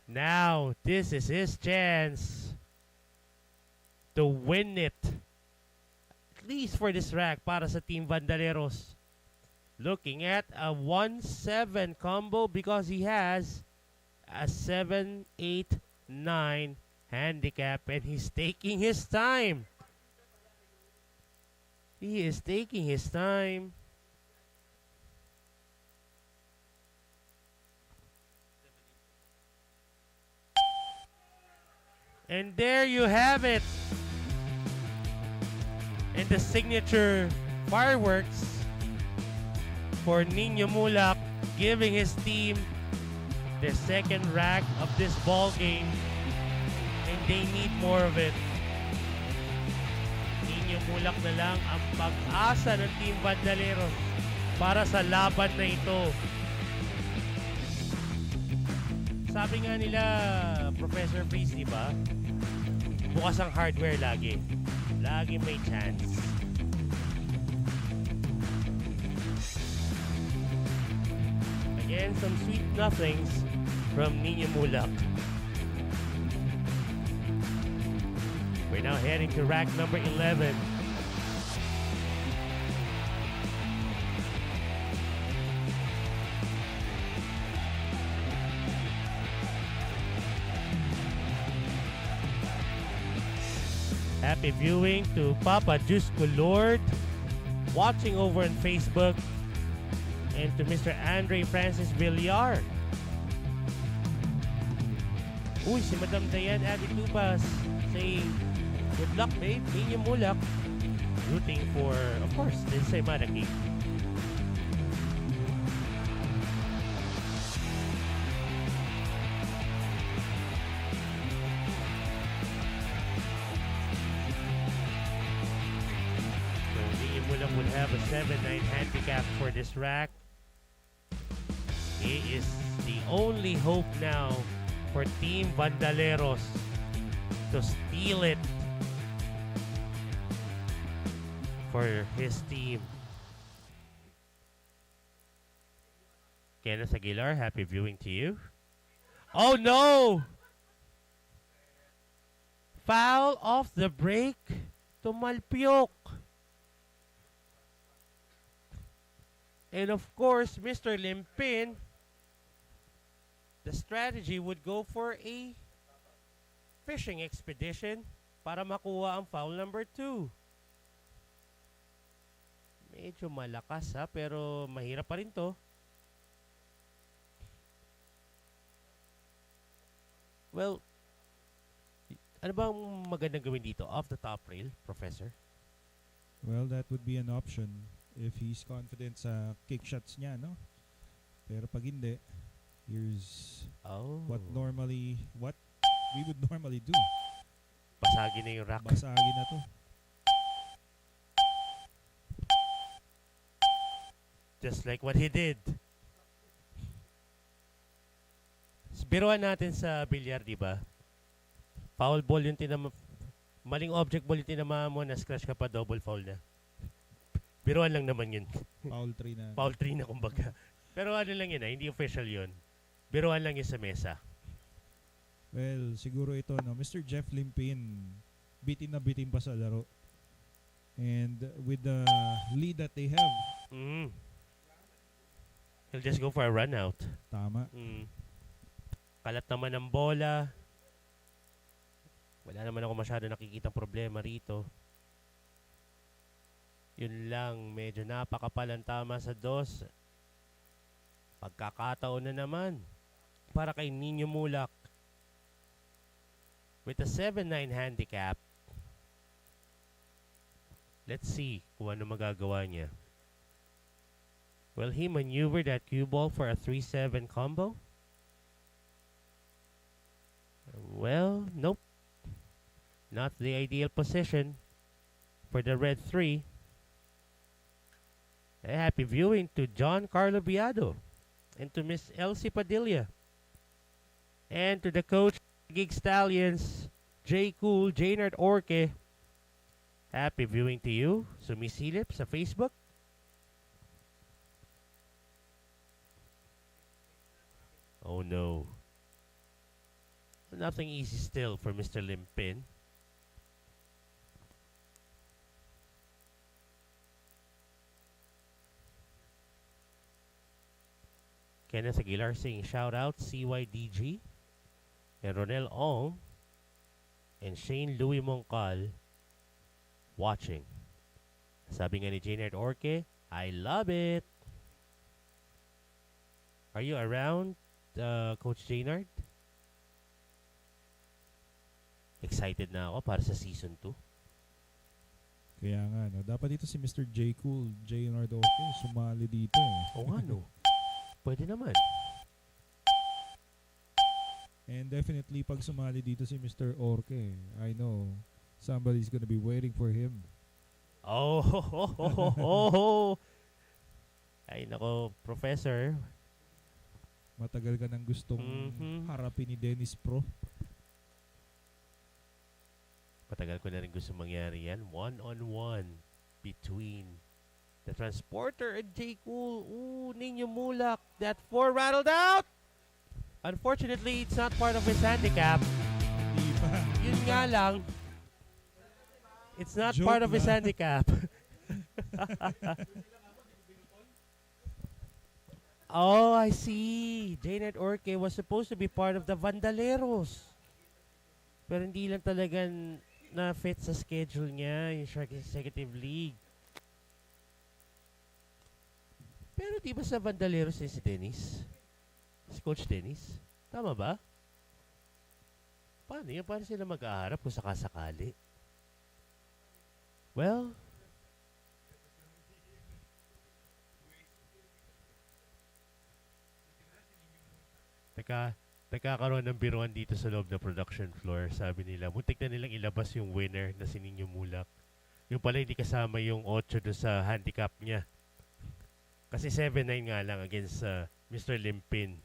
Now, this is his chance to win it. At least for this rack para sa Team Vandaleros. Looking at a 1-7 combo because he has a 7-8-9 handicap, and he's taking his time. He is taking his time. And there you have it. And the signature fireworks for Ninyo Mulak, giving his team their second rack of this ball game. And they need more of it. Ninyo Mulak na lang ang pag-asa ng Team Vandaleros para sa laban na ito. Sabi nga nila, Professor Freeze, di ba? Bukas ang hardware lagi. Lagi may chance. Again, some sweet nothings from Ninyo Mulak. We're now heading to rack number 11. happy viewing to Papa Jusco Lord watching over on Facebook, and to Mr. Andre Francis Villar. Uy, si Madam Diane Abitupas saying, good luck, babe. Ninyo mulak. Rooting for, of course, Linsay Manaki. So, Ninyo mulak will have a 7-9 handicap for this rack. He is the only hope now for Team Vandaleros to steal it for his team. Kenneth Aguilar, happy viewing to you. Oh no! Foul off the break to Malpiok. And of course, Mr. Limpin, the strategy would go for a fishing expedition para makuha ang foul number 2. Medyo malakas ha, pero mahirap pa rin to. Well, ano bang magandang gawin dito? Off the top rail, Professor? Well, that would be an option if he's confident sa kick shots niya, no? Pero pag hindi, here's what we would normally do. Basagin na yung rack. Basagin na to. Just like what he did. Biruan natin sa bilyar, di ba? Foul ball yung maling object ball yung tinama mo, na-scratch ka pa, double foul na. Biruan lang naman yun. Foul 3 na. Foul 3 na kumbaga. Pero ano lang yun, hindi official yun. Biruan lang yun sa mesa. Well, siguro ito, no? Mr. Jeff Limpin, bitin na bitin pa sa laro. And with the lead that they have, he'll just go for a run out. tama. Kalat naman ng bola. Wala naman ako masyado nakikita problema rito. Yun lang, medyo napakapal ang tama sa dos. Pagkakataon na naman para kay Nino Mulak. With a 7-9 handicap, let's see kung ano magagawa niya. Will he maneuver that cue ball for a 3-7 combo? Well, nope. Not the ideal position for the red 3. A happy viewing to John Carlo Biado and to Miss Elsie Padilla. And to the coach, Gig Stallions, J. Cool, Jaynard Orque. Happy viewing to you. Sumisilip sa Facebook. Oh no. Nothing easy still for Mr. Limpin. Kenneth Aguilar saying shout out CYDG and Ronel Ong and Shane Louis Moncal watching. Sabi nga ni Jaynard Orque, I love it. Are you around, Coach Jaynard? Excited na ako para sa season 2. Kaya nga, no? Dapat dito si Mr. J. Cool, Jaynard Orque, sumali dito eh. Oo nga, no? Pwede naman. And definitely, pag sumali dito si Mr. Orque, I know somebody's gonna be waiting for him. Oh, ho, ho, ho, ho, ho. Ay, nako, Professor. Matagal ka nang gustong harapin ni Dennis Pro. Patagal ko na rin gusto mangyari yan. One-on-one between the Transporter and J. Cool. Ooh, Nino Mulak. That 4 rattled out. Unfortunately, it's not part of his handicap. Di pa. Yun nga lang. It's not Joke part of his lang. handicap. Oh, I see. Jaynard Orque was supposed to be part of the Vandaleros. Pero hindi lang talagang na fit sa schedule niya, yung Shark Executive League. Pero di ba sa Vandaleros si Dennis? Si Coach Dennis? Tama ba? Paano yun? Paano sila mag-aharap kung sakasakali? Well, nagkakaroon ng biruan dito sa loob ng production floor. Sabi nila, muntik na nilang ilabas yung winner na si Ninyo Mulak. Yung pala hindi kasama yung 8 doon sa handicap niya. Kasi 7-9 nga lang against Mr. Limpin.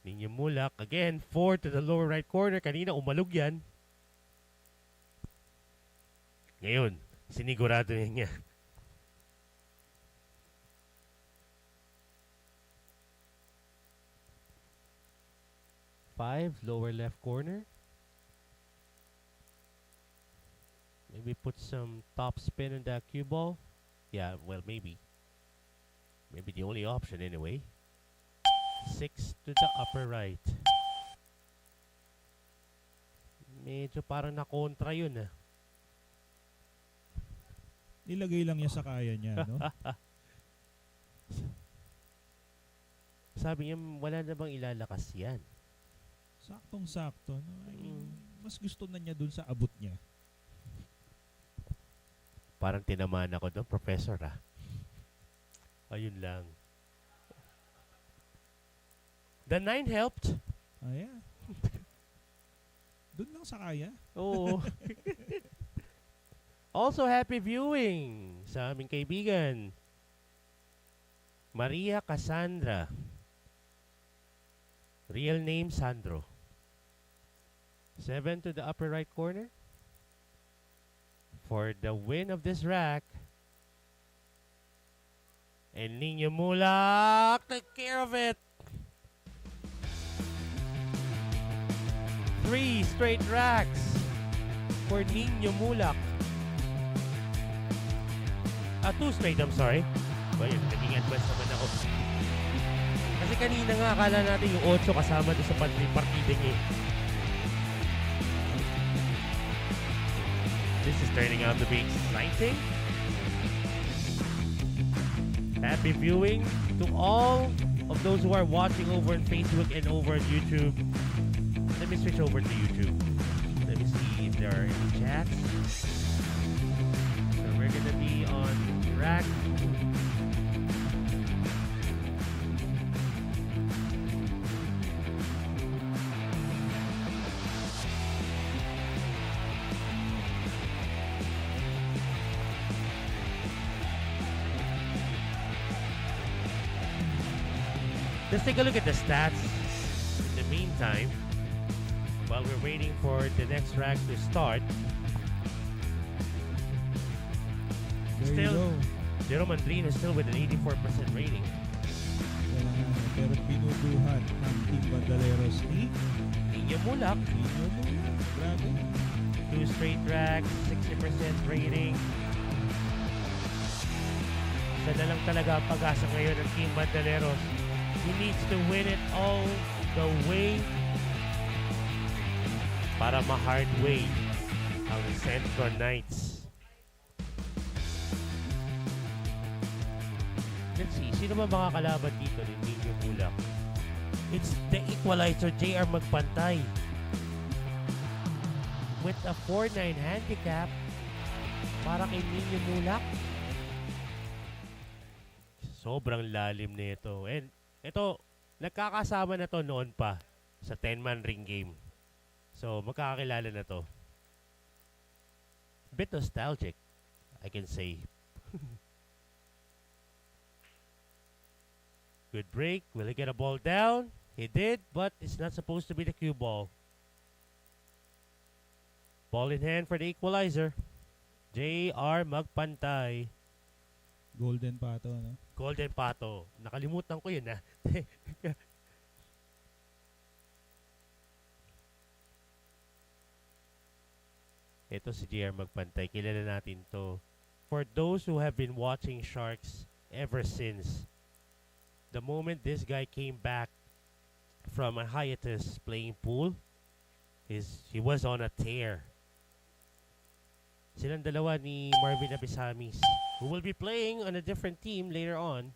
Ninyo Mulak, again, 4 to the lower right corner. Kanina umalog yan. Ngayon, sinigurado niya. Five, lower left corner. Maybe put some top spin on that cue ball. Yeah, well, maybe. Maybe the only option anyway. 6 to the upper right. Medyo parang nakontra yun ah. Nilagay lang niya sa kaya niya, no? Sabi niya, wala na bang ilalakas yan? Saktong-sakto, no? I mean, mas gusto na niya dun sa abot niya. Parang tinamaan ako doon, professor ah. Ayun lang. The 9 helped. Ah, yeah. Dun lang sa kaya. Oo. Also, happy viewing sa aming kaibigan. Maria Cassandra. Real name, Sandro. 7 to the upper right corner. For the win of this rack. And Ninyo Mulak, take care of it. 3 straight racks for Ninyo Mulak. 2 straight, I'm sorry. Ba yun, naging advance naman ako. Kasi kanina nga, akala natin yung 8 kasama doon sa partida niya. This is turning out to be exciting. Happy viewing to all of those who are watching over on Facebook and over on YouTube. Let me switch over to YouTube. Let me see if there are any chats. So we're gonna be on rack. Let's take a look at the stats in the meantime while we're waiting for the next rack to start. There Still, you go. Jero Mandrino is still with an 84% rating. Pero binubuhat ng Team Vandaleros ni Ninyo Mulak, Ninyo Mulak. Grabe. 2 straight racks, 60% rating. Isa na lang talaga ang pag-asa ngayon ng Team Vandaleros. He needs to win it all the way para ma-hard way ang Centro Knights. Let's see, sino ba mga kalaban dito ni Ninyo Mulak? It's the equalizer, JR Magpantay. With a 4-9 handicap para kay Ninyo Mulak. Sobrang lalim nito. And ito, nagkakasama na to noon pa sa 10-man ring game. So, magkakakilala na to. Bit nostalgic, I can say. Good break. Will he get a ball down? He did, but it's not supposed to be the cue ball. Ball in hand for the equalizer. J.R. Magpantay. Golden pa ito, no? Golden Pato. Nakalimutan ko yun, ha? Ito si JR Magpantay. Kilala natin to. For those who have been watching Sharks ever since, the moment this guy came back from a hiatus playing pool, he was on a tear. Silang dalawa ni Marvin Abisamis, who will be playing on a different team later on.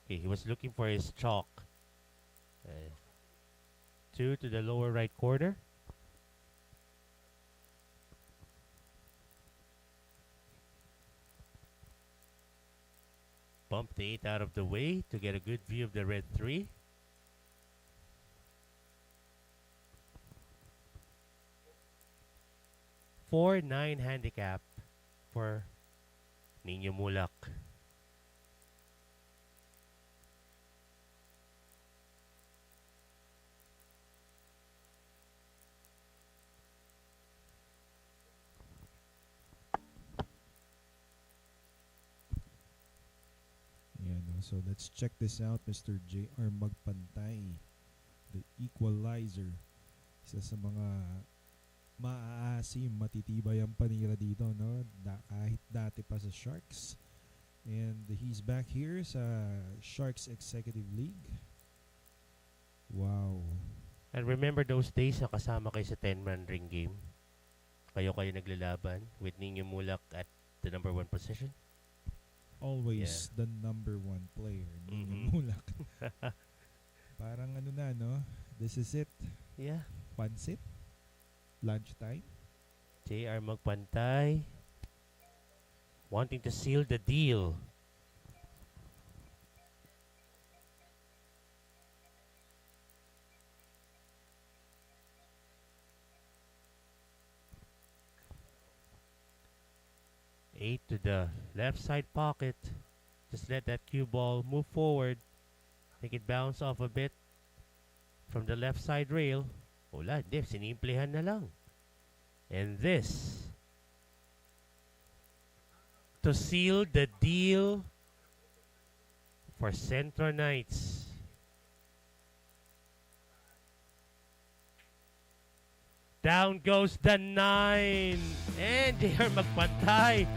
Okay, he was looking for his chalk. Two to the lower right corner. Bump the 8 out of the way to get a good view of the red 3. (4-9) handicap for Nino Mulak. So let's check this out, Mr. J.R. Magpantay, the equalizer. Isa sa mga maaasim, matitibay ang panira dito, no? Kahit dati pa sa Sharks. And he's back here sa Sharks Executive League. Wow. And remember those days na kasama kayo sa 10-man ring game? Kayo naglalaban with Nino Mulak at the number 1 position? Always the number 1 player, Nino Mulak. Parang ano na, no? This is it. Yeah. Pansit. Lunchtime. J.R. Magpantay wanting to seal the deal. Eight to the left side pocket. Just let that cue ball move forward. Make it bounce off a bit from the left side rail. Wala, hindi. Sinimplehan na lang. And this to seal the deal for Centro Knights. Down goes the 9. And J.R. Magpantay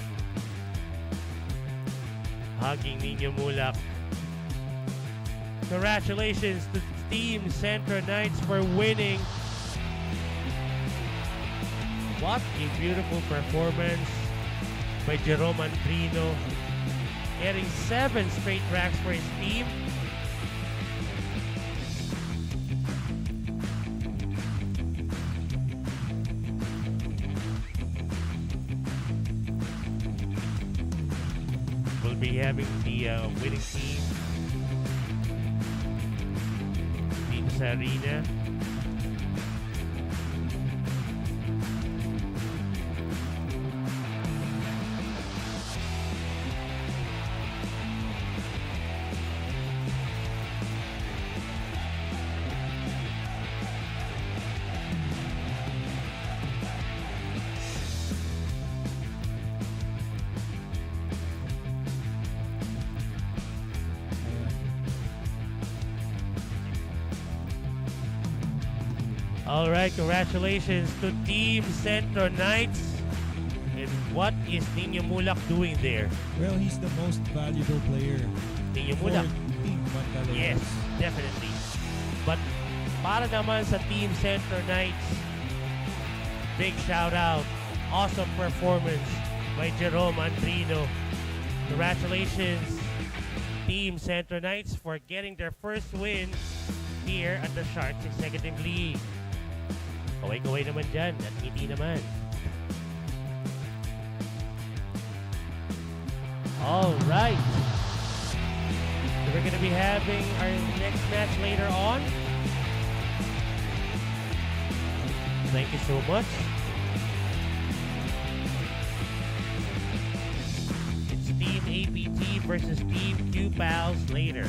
hugging Nino Mulak. Congratulations to Team Centro Knights for winning. What a beautiful performance by Jerome Andrino, getting 7 straight racks for his team. We'll be having the winning team sa arena. All right, congratulations to Team Centro Knights. And what is Nino Mulak doing there? Well, he's the most valuable player. Nino Mulak. Team Vandaleros. Yes, definitely. But para naman sa Team Centro Knights, big shout out. Awesome performance by Jerome Andrino. Congratulations, Team Centro Knights, for getting their first win here at the Sharks Executive League. Kaway-kaway naman dyan at hindi naman. Alright. So we're gonna be having our next match later on. Thank you so much. It's Team APT versus Team Q Pals later.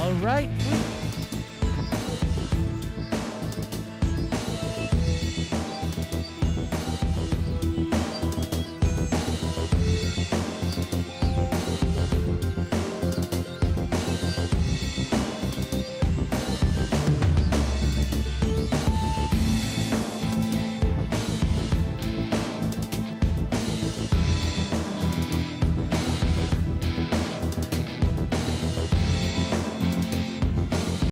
All right.